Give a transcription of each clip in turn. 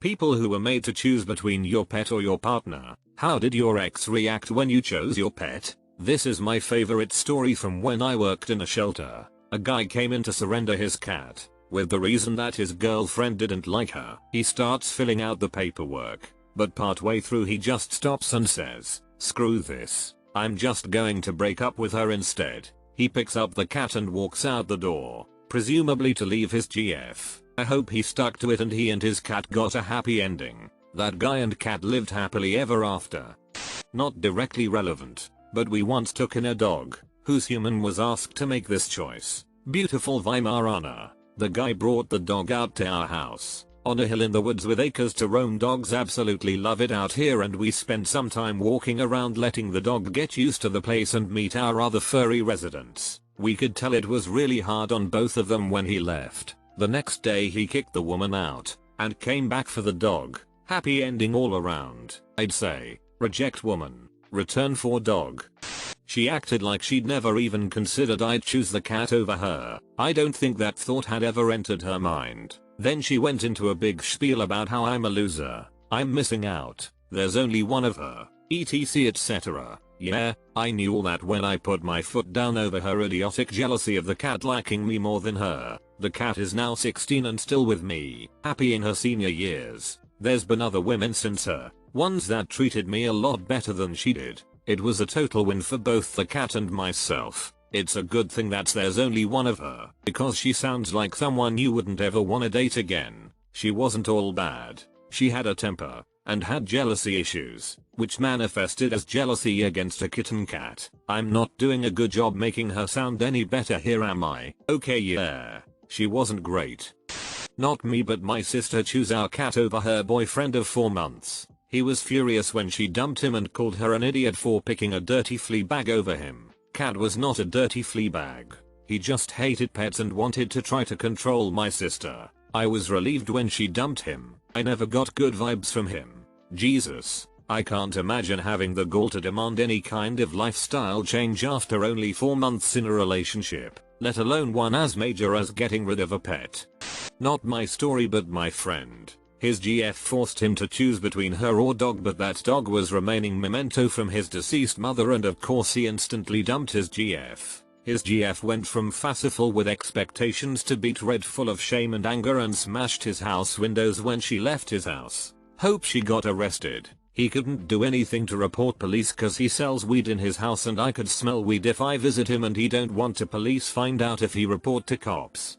People who were made to choose between your pet or your partner. How did your ex react when you chose your pet? This is my favorite story from when I worked in a shelter. A guy came in to surrender his cat, with the reason that his girlfriend didn't like her. He starts filling out the paperwork, but partway through he just stops and says, "Screw this. I'm just going to break up with her instead." He picks up the cat and walks out the door, presumably to leave his GF. I hope he stuck to it and he and his cat got a happy ending. That guy and cat lived happily ever after. Not directly relevant, but we once took in a dog, whose human was asked to make this choice. Beautiful Weimaraner. The guy brought the dog out to our house, on a hill in the woods with acres to roam. Dogs absolutely love it out here, and we spent some time walking around letting the dog get used to the place and meet our other furry residents. We could tell it was really hard on both of them when he left. The next day he kicked the woman out, and came back for the dog. Happy ending all around. I'd say, reject woman, return for dog. She acted like she'd never even considered I'd choose the cat over her. I don't think that thought had ever entered her mind. Then she went into a big spiel about how I'm a loser, I'm missing out, there's only one of her, etc etc. Yeah, I knew all that when I put my foot down over her idiotic jealousy of the cat liking me more than her. The cat is now 16 and still with me, happy in her senior years. There's been other women since her, ones that treated me a lot better than she did. It was a total win for both the cat and myself. It's a good thing that there's only one of her, because she sounds like someone you wouldn't ever wanna date again. She wasn't all bad. She had a temper, and had jealousy issues, which manifested as jealousy against a kitten cat. I'm not doing a good job making her sound any better here, am I? Okay, yeah. She wasn't great. Not me, but my sister chose our cat over her boyfriend of 4 months. He was furious when she dumped him and called her an idiot for picking a dirty flea bag over him. Cat was not a dirty flea bag. He just hated pets and wanted to try to control my sister. I was relieved when she dumped him. I never got good vibes from him. Jesus. I can't imagine having the gall to demand any kind of lifestyle change after only 4 months in a relationship, let alone one as major as getting rid of a pet. Not my story, but my friend. His GF forced him to choose between her or dog, but that dog was remaining memento from his deceased mother, and of course he instantly dumped his GF. His GF went from facile with expectations to beet red full of shame and anger and smashed his house windows when she left his house. Hope she got arrested. He couldn't do anything to report police cause he sells weed in his house and I could smell weed if I visit him, and he don't want to police find out if he report to cops.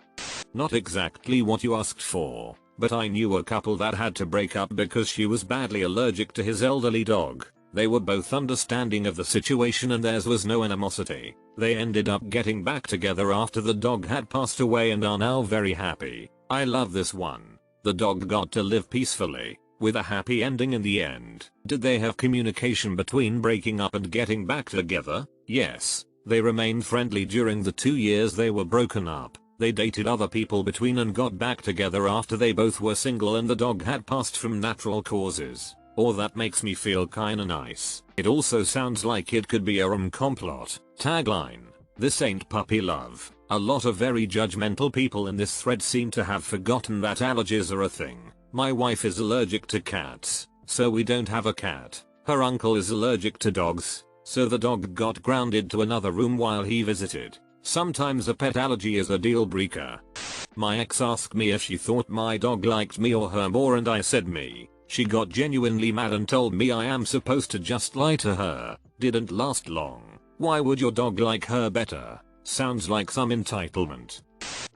Not exactly what you asked for, but I knew a couple that had to break up because she was badly allergic to his elderly dog. They were both understanding of the situation and theirs was no animosity. They ended up getting back together after the dog had passed away and are now very happy. I love this one. The dog got to live peacefully, with a happy ending in the end. Did they have communication between breaking up and getting back together? Yes. They remained friendly during the 2 years they were broken up. They dated other people between and got back together after they both were single and the dog had passed from natural causes. Or that makes me feel kinda nice. It also sounds like it could be a rom-com plot. Tagline: this ain't puppy love. A lot of very judgmental people in this thread seem to have forgotten that allergies are a thing. My wife is allergic to cats, so we don't have a cat. Her uncle is allergic to dogs, so the dog got grounded to another room while he visited. Sometimes a pet allergy is a deal breaker. My ex asked me if she thought my dog liked me or her more, and I said me. She got genuinely mad and told me I am supposed to just lie to her. Didn't last long. Why would your dog like her better? Sounds like some entitlement.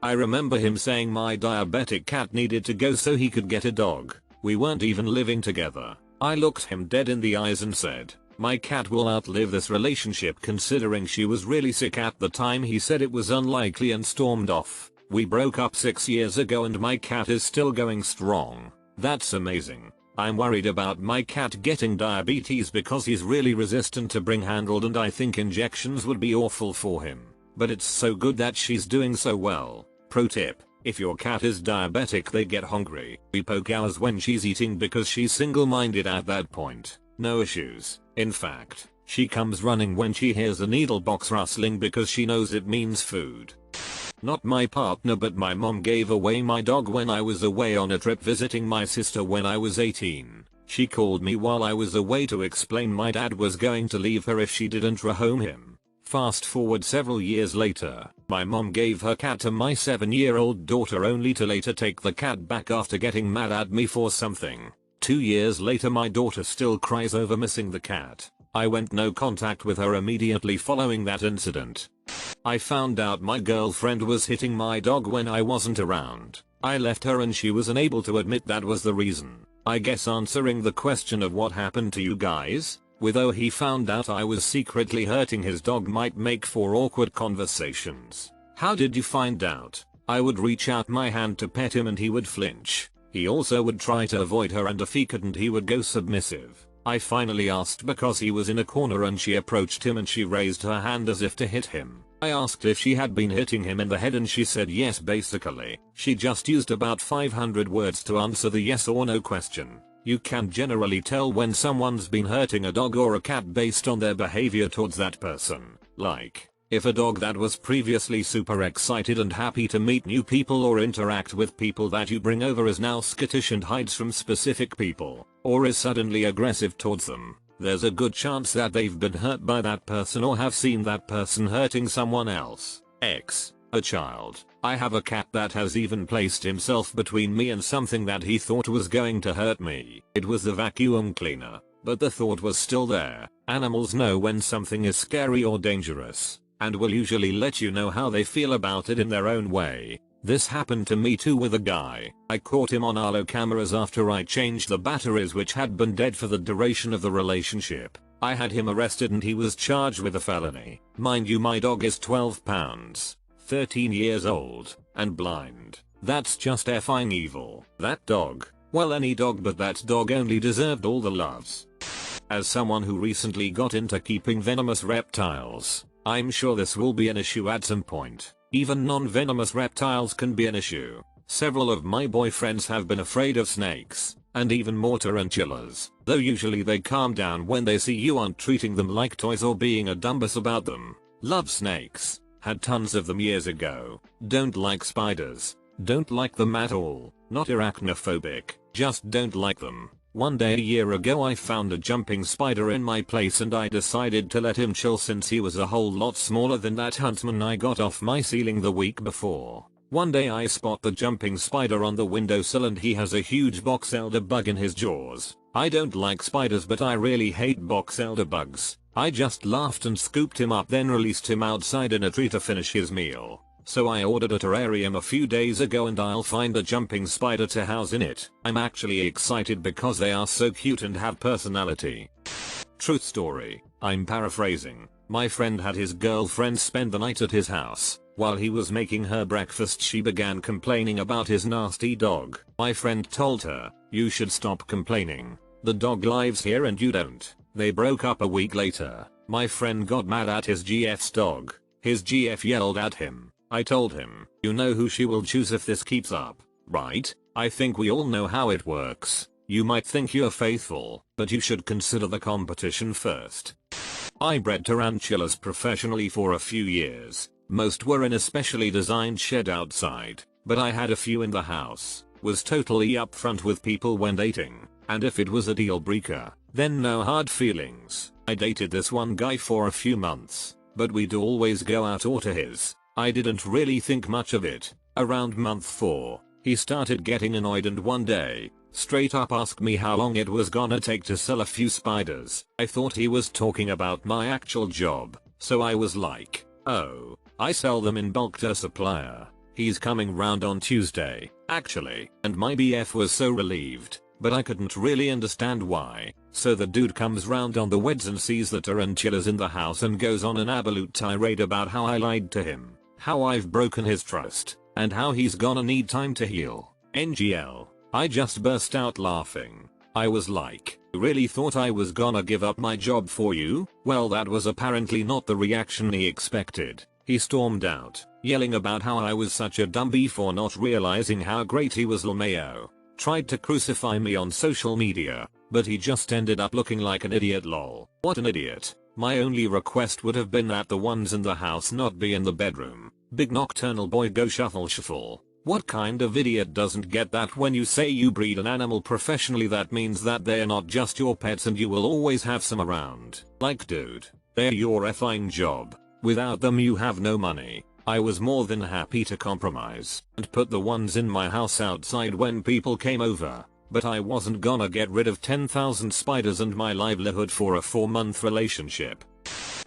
I remember him saying my diabetic cat needed to go so he could get a dog. We weren't even living together. I looked him dead in the eyes and said, my cat will outlive this relationship, considering she was really sick at the time. He said it was unlikely and stormed off. We broke up 6 years ago and my cat is still going strong. That's amazing. I'm worried about my cat getting diabetes because he's really resistant to being handled and I think injections would be awful for him. But it's so good that she's doing so well. Pro tip: if your cat is diabetic, they get hungry. We poke ours when she's eating because she's single-minded at that point. No issues. In fact, she comes running when she hears a needle box rustling because she knows it means food. Not my partner, but my mom gave away my dog when I was away on a trip visiting my sister when I was 18. She called me while I was away to explain my dad was going to leave her if she didn't rehome him. Fast forward several years later, my mom gave her cat to my 7-year-old daughter only to later take the cat back after getting mad at me for something. 2 years later my daughter still cries over missing the cat. I went no contact with her immediately following that incident. I found out my girlfriend was hitting my dog when I wasn't around. I left her and she was unable to admit that was the reason. I guess answering the question of what happened to you guys, whether he found out I was secretly hurting his dog might make for awkward conversations. How did you find out? I would reach out my hand to pet him and he would flinch. He also would try to avoid her, and if he couldn't he would go submissive. I finally asked because he was in a corner and she approached him and she raised her hand as if to hit him. I asked if she had been hitting him in the head and she said yes. Basically, she just used about 500 words to answer the yes or no question. You can generally tell when someone's been hurting a dog or a cat based on their behavior towards that person. Like, if a dog that was previously super excited and happy to meet new people or interact with people that you bring over is now skittish and hides from specific people, or is suddenly aggressive towards them, there's a good chance that they've been hurt by that person or have seen that person hurting someone else. A child. I have a cat that has even placed himself between me and something that he thought was going to hurt me. It was the vacuum cleaner, but the thought was still there. Animals know when something is scary or dangerous, and will usually let you know how they feel about it in their own way. This happened to me too with a guy. I caught him on Arlo cameras after I changed the batteries which had been dead for the duration of the relationship. I had him arrested and he was charged with a felony. Mind you, my dog is 12 pounds, 13 years old, and blind. That's just effing evil. That dog, well, any dog, but that dog only deserved all the loves. As someone who recently got into keeping venomous reptiles, I'm sure this will be an issue at some point. Even non-venomous reptiles can be an issue. Several of my boyfriends have been afraid of snakes, and even more tarantulas, though usually they calm down when they see you aren't treating them like toys or being a dumbass about them. Love snakes. Had tons of them years ago. Don't like spiders. Don't like them at all. Not arachnophobic, just don't like them. One day a year ago I found a jumping spider in my place and I decided to let him chill since he was a whole lot smaller than that huntsman I got off my ceiling the week before. One day I spot the jumping spider on the windowsill and he has a huge box elder bug in his jaws. I don't like spiders, but I really hate box elder bugs. I just laughed and scooped him up, then released him outside in a tree to finish his meal. So I ordered a terrarium a few days ago and I'll find a jumping spider to house in it. I'm actually excited because they are so cute and have personality. Truth story. I'm paraphrasing. My friend had his girlfriend spend the night at his house. While he was making her breakfast, she began complaining about his nasty dog. My friend told her, "You should stop complaining. The dog lives here and you don't." They broke up a week later. My friend got mad at his GF's dog. His GF yelled at him. I told him, "You know who she will choose if this keeps up, right? I think we all know how it works. You might think you're faithful, but you should consider the competition first." I bred tarantulas professionally for a few years. Most were in a specially designed shed outside, but I had a few in the house. Was totally upfront with people when dating, and if it was a deal breaker, then no hard feelings. I dated this one guy for a few months, but we'd always go out or to his. I didn't really think much of it. Around month 4, he started getting annoyed and one day, straight up asked me how long it was gonna take to sell a few spiders. I thought he was talking about my actual job, so I was like, "Oh, I sell them in bulk to a supplier. He's coming round on Tuesday, actually," and my BF was so relieved, but I couldn't really understand why. So the dude comes round on the Weds and sees the tarantulas in the house and goes on an absolute tirade about how I lied to him, how I've broken his trust, and how he's gonna need time to heal. NGL. I just burst out laughing. I was like, "You really thought I was gonna give up my job for you?" Well, that was apparently not the reaction he expected. He stormed out, yelling about how I was such a dummy for not realizing how great he was LMAO. Tried to crucify me on social media, but he just ended up looking like an idiot. Lol. What an idiot. My only request would have been that the ones in the house not be in the bedroom. Big nocturnal boy go shuffle shuffle. What kind of idiot doesn't get that when you say you breed an animal professionally that means that they're not just your pets and you will always have some around. Like dude, they're your effing job. Without them you have no money. I was more than happy to compromise and put the ones in my house outside when people came over. But I wasn't gonna get rid of 10,000 spiders and my livelihood for a 4-month relationship.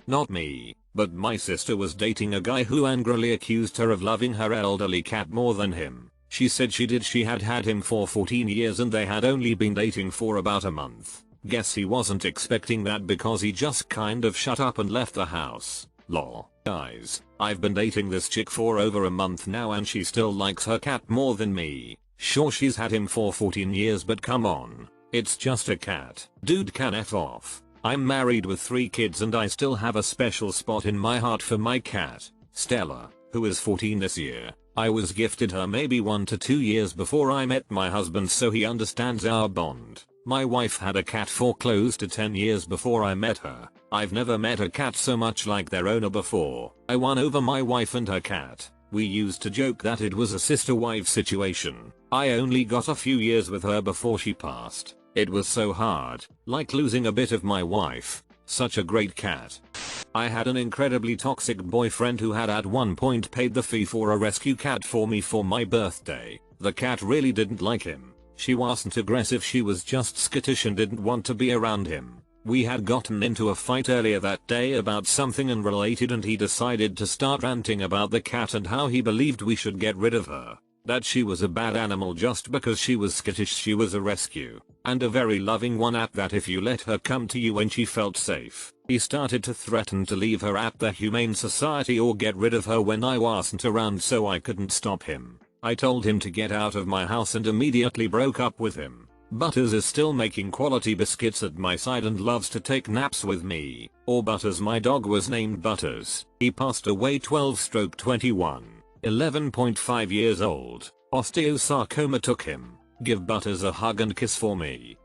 Not me, but my sister was dating a guy who angrily accused her of loving her elderly cat more than him. She said she had had him for 14 years and they had only been dating for about a month. Guess he wasn't expecting that because he just kind of shut up and left the house. Lol. Guys, I've been dating this chick for over a month now and she still likes her cat more than me. Sure, she's had him for 14 years, but come on. It's just a cat. Dude can F off. I'm married with 3 kids and I still have a special spot in my heart for my cat, Stella, who is 14 this year. I was gifted her maybe 1 to 2 years before I met my husband, so he understands our bond. My wife had a cat for close to 10 years before I met her. I've never met a cat so much like their owner before. I won over my wife and her cat. We used to joke that it was a sister-wife situation. I only got a few years with her before she passed. It was so hard, like losing a bit of my wife. Such a great cat. I had an incredibly toxic boyfriend who had at one point paid the fee for a rescue cat for me for my birthday. The cat really didn't like him. She wasn't aggressive, she was just skittish and didn't want to be around him. We had gotten into a fight earlier that day about something unrelated and he decided to start ranting about the cat and how he believed we should get rid of her. That she was a bad animal just because she was skittish. She was a rescue. And a very loving one at that if you let her come to you when she felt safe. He started to threaten to leave her at the Humane Society or get rid of her when I wasn't around, so I couldn't stop him. I told him to get out of my house and immediately broke up with him. Butters is still making quality biscuits at my side and loves to take naps with me. Or Butters, my dog was named Butters. He passed away 12/21. 11.5 years old. Osteosarcoma took him. Give Butters a hug and kiss for me.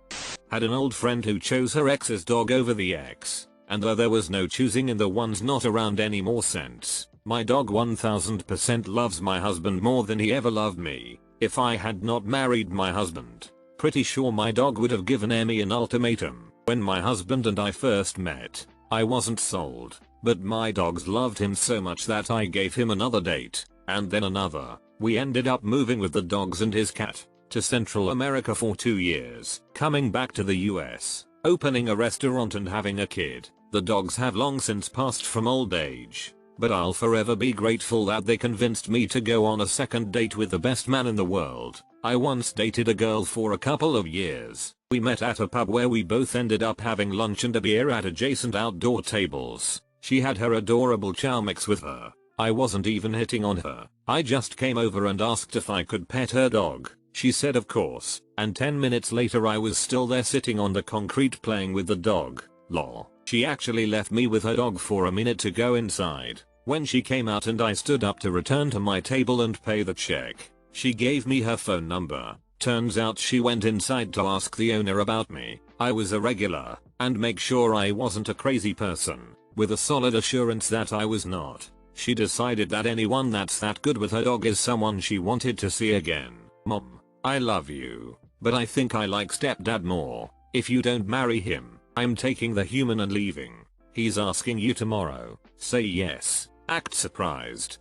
Had an old friend who chose her ex's dog over the ex. And though there was no choosing in the ones not around anymore sense, my dog 1000% loves my husband more than he ever loved me. If I had not married my husband, pretty sure my dog would have given Emmy an ultimatum. When my husband and I first met, I wasn't sold, but my dogs loved him so much that I gave him another date, and then another. We ended up moving with the dogs and his cat to Central America for 2 years, coming back to the US, opening a restaurant and having a kid. The dogs have long since passed from old age, but I'll forever be grateful that they convinced me to go on a second date with the best man in the world. I once dated a girl for a couple of years. We met at a pub where we both ended up having lunch and a beer at adjacent outdoor tables. She had her adorable chow mix with her. I wasn't even hitting on her. I just came over and asked if I could pet her dog. She said of course, and 10 minutes later I was still there sitting on the concrete playing with the dog. Lol. She actually left me with her dog for a minute to go inside. When she came out and I stood up to return to my table and pay the check, she gave me her phone number. Turns out she went inside to ask the owner about me. I was a regular, and make sure I wasn't a crazy person. With a solid assurance that I was not, she decided that anyone that's that good with her dog is someone she wanted to see again. Mom, I love you, but I think I like stepdad more. If you don't marry him, I'm taking the human and leaving. He's asking you tomorrow. Say yes. Act surprised.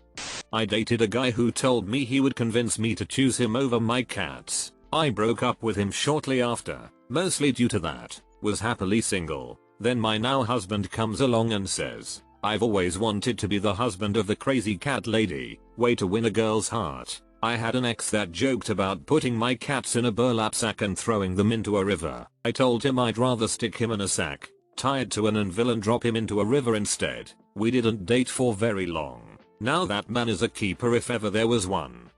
I dated a guy who told me he would convince me to choose him over my cats. I broke up with him shortly after, mostly due to that. Was happily single. Then my now husband comes along and says, I've always wanted to be the husband of the crazy cat lady. Way to win a girl's heart. I had an ex that joked about putting my cats in a burlap sack and throwing them into a river. I told him I'd rather stick him in a sack, tie it to an anvil and drop him into a river instead. We didn't date for very long. Now that man is a keeper if ever there was one.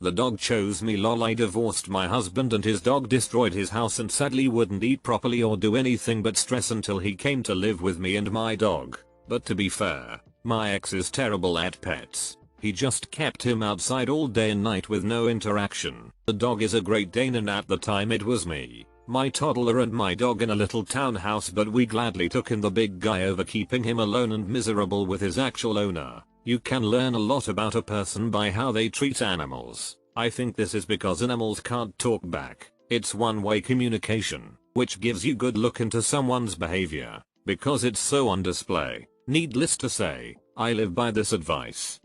The dog chose me. Lol. I divorced my husband and his dog destroyed his house and sadly wouldn't eat properly or do anything but stress until he came to live with me and my dog. But to be fair, my ex is terrible at pets. He just kept him outside all day and night with no interaction. The dog is a Great Dane and at the time it was me, my toddler and my dog in a little townhouse, but we gladly took in the big guy over keeping him alone and miserable with his actual owner. You can learn a lot about a person by how they treat animals. I think this is because animals can't talk back. It's one-way communication, which gives you good look into someone's behavior, because it's so on display. Needless to say, I live by this advice.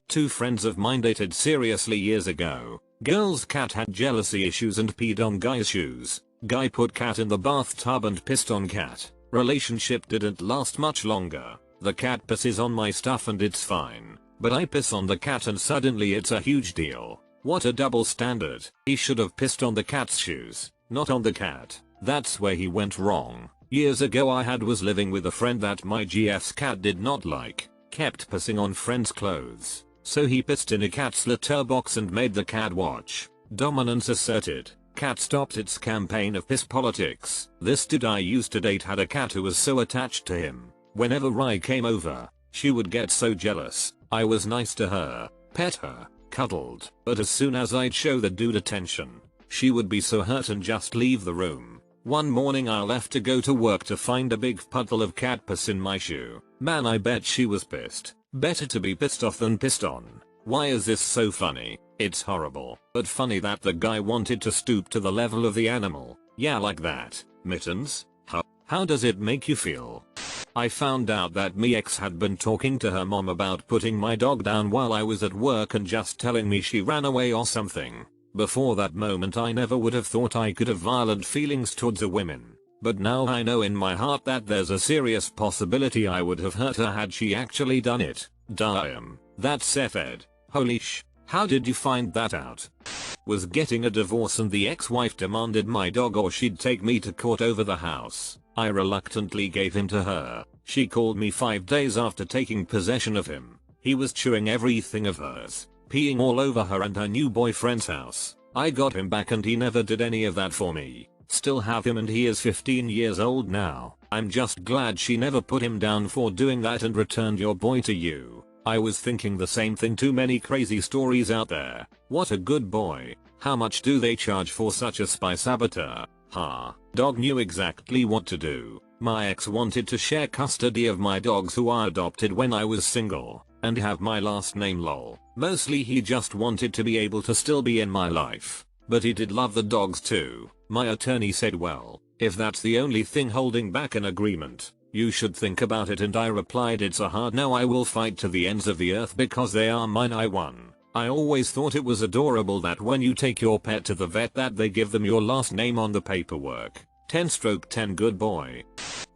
Two friends of mine dated seriously years ago. Girl's cat had jealousy issues and peed on guy's shoes. Guy put cat in the bathtub and pissed on cat. Relationship didn't last much longer. The cat pisses on my stuff and it's fine, but I piss on the cat and suddenly it's a huge deal. What a double standard. He should have pissed on the cat's shoes, not on the cat. That's where he went wrong. Years ago I was living with a friend that my GF's cat did not like. Kept pissing on friend's clothes. So he pissed in a cat's litter box and made the cat watch. Dominance asserted. Cat stopped its campaign of piss politics. This dude I used to date had a cat who was so attached to him. Whenever I came over, she would get so jealous. I was nice to her, pet her, cuddled, but as soon as I'd show the dude attention, she would be so hurt and just leave the room. One morning I left to go to work to find a big puddle of cat piss in my shoe. Man, I bet she was pissed. Better to be pissed off than pissed on. Why is this so funny? It's horrible, but funny that the guy wanted to stoop to the level of the animal. Yeah, like that. Mittens? How does it make you feel? I found out that my ex had been talking to her mom about putting my dog down while I was at work and just telling me she ran away or something. Before that moment I never would have thought I could have violent feelings towards a woman. But now I know in my heart that there's a serious possibility I would have hurt her had she actually done it. Damn. That's F-ed. Holy sh. How did you find that out? Was getting a divorce and the ex-wife demanded my dog or she'd take me to court over the house. I reluctantly gave him to her. She called me 5 days after taking possession of him. He was chewing everything of hers, peeing all over her and her new boyfriend's house. I got him back and he never did any of that for me. Still have him and he is 15 years old now. I'm just glad she never put him down for doing that and returned your boy to you. I was thinking the same thing, too many crazy stories out there. What a good boy. How much do they charge for such a spy saboteur? Ha. Dog knew exactly what to do. My ex wanted to share custody of my dogs who I adopted when I was single, and have my last name lol. Mostly he just wanted to be able to still be in my life. But he did love the dogs too. My attorney said, well, if that's the only thing holding back an agreement, you should think about it, and I replied, it's a hard no. I will fight to the ends of the earth because they are mine. I won. I always thought it was adorable that when you take your pet to the vet that they give them your last name on the paperwork. 10/10 good boy.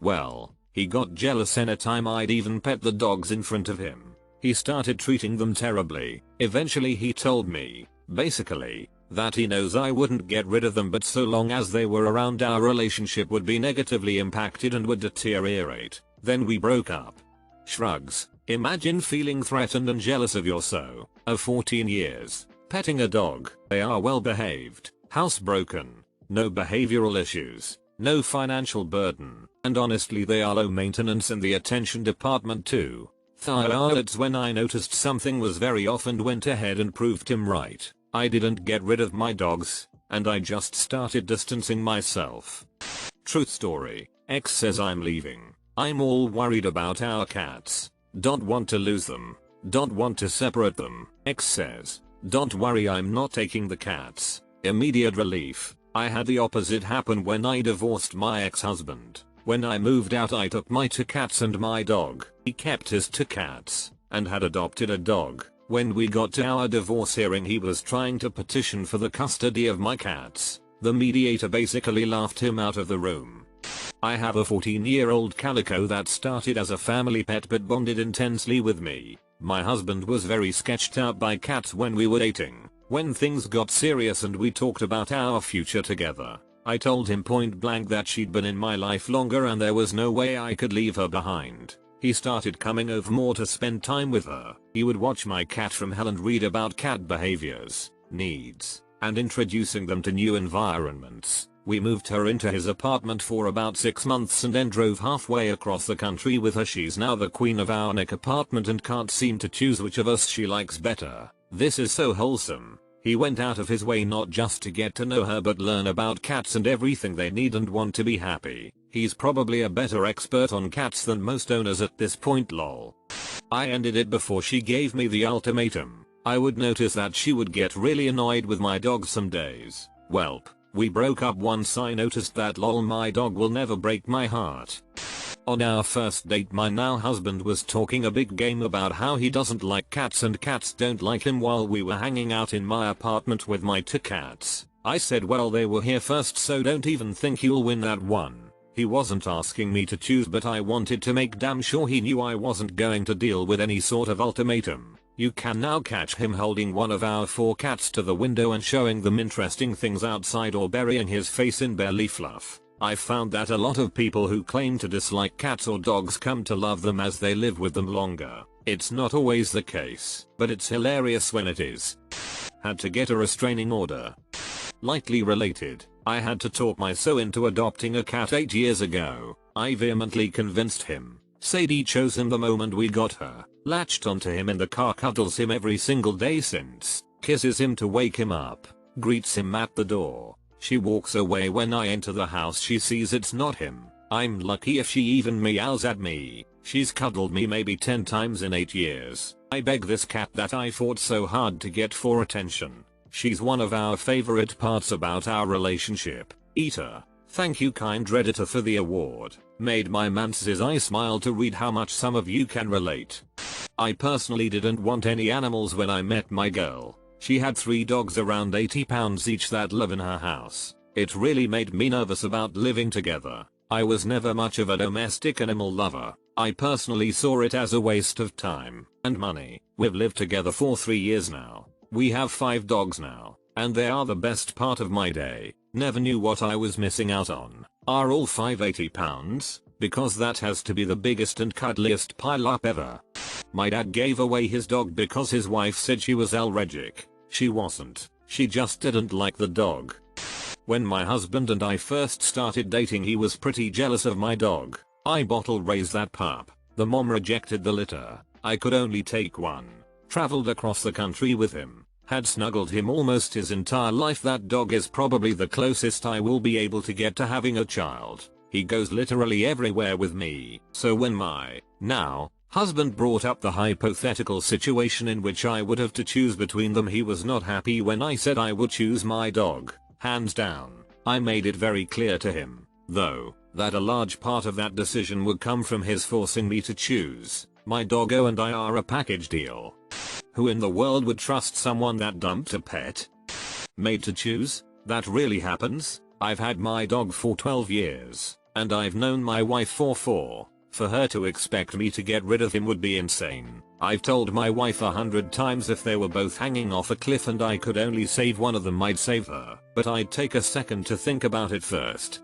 Well, he got jealous anytime I'd even pet the dogs in front of him. He started treating them terribly. Eventually he told me, basically, that he knows I wouldn't get rid of them, but so long as they were around our relationship would be negatively impacted and would deteriorate. Then we broke up. Shrugs. Imagine feeling threatened and jealous of your of 14 years, petting a dog. They are well behaved, housebroken, no behavioral issues, no financial burden, and honestly they are low maintenance in the attention department too. That's when I noticed something was very off and went ahead and proved him right. I didn't get rid of my dogs, and I just started distancing myself. Truth story. Ex says I'm leaving. I'm all worried about our cats. Don't want to lose them. Don't want to separate them. Ex says, don't worry, I'm not taking the cats. Immediate relief. I had the opposite happen when I divorced my ex-husband. When I moved out I took my 2 cats and my dog. He kept his 2 cats and had adopted a dog. When we got to our divorce hearing he was trying to petition for the custody of my cats. The mediator basically laughed him out of the room. I have a 14-year-old calico that started as a family pet but bonded intensely with me. My husband was very sketched out by cats when we were dating. When things got serious and we talked about our future together, I told him point blank that she'd been in my life longer and there was no way I could leave her behind. He started coming over more to spend time with her. He would watch my cat from hell and read about cat behaviors, needs, and introducing them to new environments. We moved her into his apartment for about 6 months and then drove halfway across the country with her. She's now the queen of our Nick apartment and can't seem to choose which of us she likes better. This is so wholesome. He went out of his way not just to get to know her but learn about cats and everything they need and want to be happy. He's probably a better expert on cats than most owners at this point lol. I ended it before she gave me the ultimatum. I would notice that she would get really annoyed with my dog some days. Welp, we broke up once I noticed that lol my dog will never break my heart. On our first date my now husband was talking a big game about how he doesn't like cats and cats don't like him while we were hanging out in my apartment with my 2 cats. I said well they were here first so don't even think you'll win that one. He wasn't asking me to choose but I wanted to make damn sure he knew I wasn't going to deal with any sort of ultimatum. You can now catch him holding one of our 4 cats to the window and showing them interesting things outside or burying his face in belly fluff. I found that a lot of people who claim to dislike cats or dogs come to love them as they live with them longer. It's not always the case, but it's hilarious when it is. Had to get a restraining order. Lightly related, I had to talk my so into adopting a cat 8 years ago. I vehemently convinced him. Sadie chose him the moment we got her, latched onto him in the car, cuddles him every single day since, kisses him to wake him up, greets him at the door. She walks away when I enter the house she sees it's not him. I'm lucky if she even meows at me. She's cuddled me maybe 10 times in 8 years. I beg this cat that I fought so hard to get for attention. She's one of our favorite parts about our relationship. Eater. Thank you kind Redditor for the award. Made my man's eye smile to read how much some of you can relate. I personally didn't want any animals when I met my girl. She had 3 dogs around 80 pounds each that live in her house. It really made me nervous about living together. I was never much of a domestic animal lover. I personally saw it as a waste of time and money. We've lived together for 3 years now. We have 5 dogs now, and they are the best part of my day. Never knew what I was missing out on. Are all 5 80 pounds? Because that has to be the biggest and cuddliest pile up ever. My dad gave away his dog because his wife said she was allergic. She wasn't. She just didn't like the dog. When my husband and I first started dating he was pretty jealous of my dog. I bottle raised that pup. The mom rejected the litter. I could only take one. Traveled across the country with him. Had snuggled him almost his entire life. That dog is probably the closest I will be able to get to having a child. He goes literally everywhere with me. So when my now husband brought up the hypothetical situation in which I would have to choose between them, he was not happy when I said I would choose my dog. Hands down. I made it very clear to him, though, that a large part of that decision would come from his forcing me to choose. My doggo and I are a package deal. Who in the world would trust someone that dumped a pet? Made to choose? That really happens? I've had my dog for 12 years, and I've known my wife for 4. For her to expect me to get rid of him would be insane. I've told my wife 100 times if they were both hanging off a cliff and I could only save one of them I'd save her, but I'd take a second to think about it first.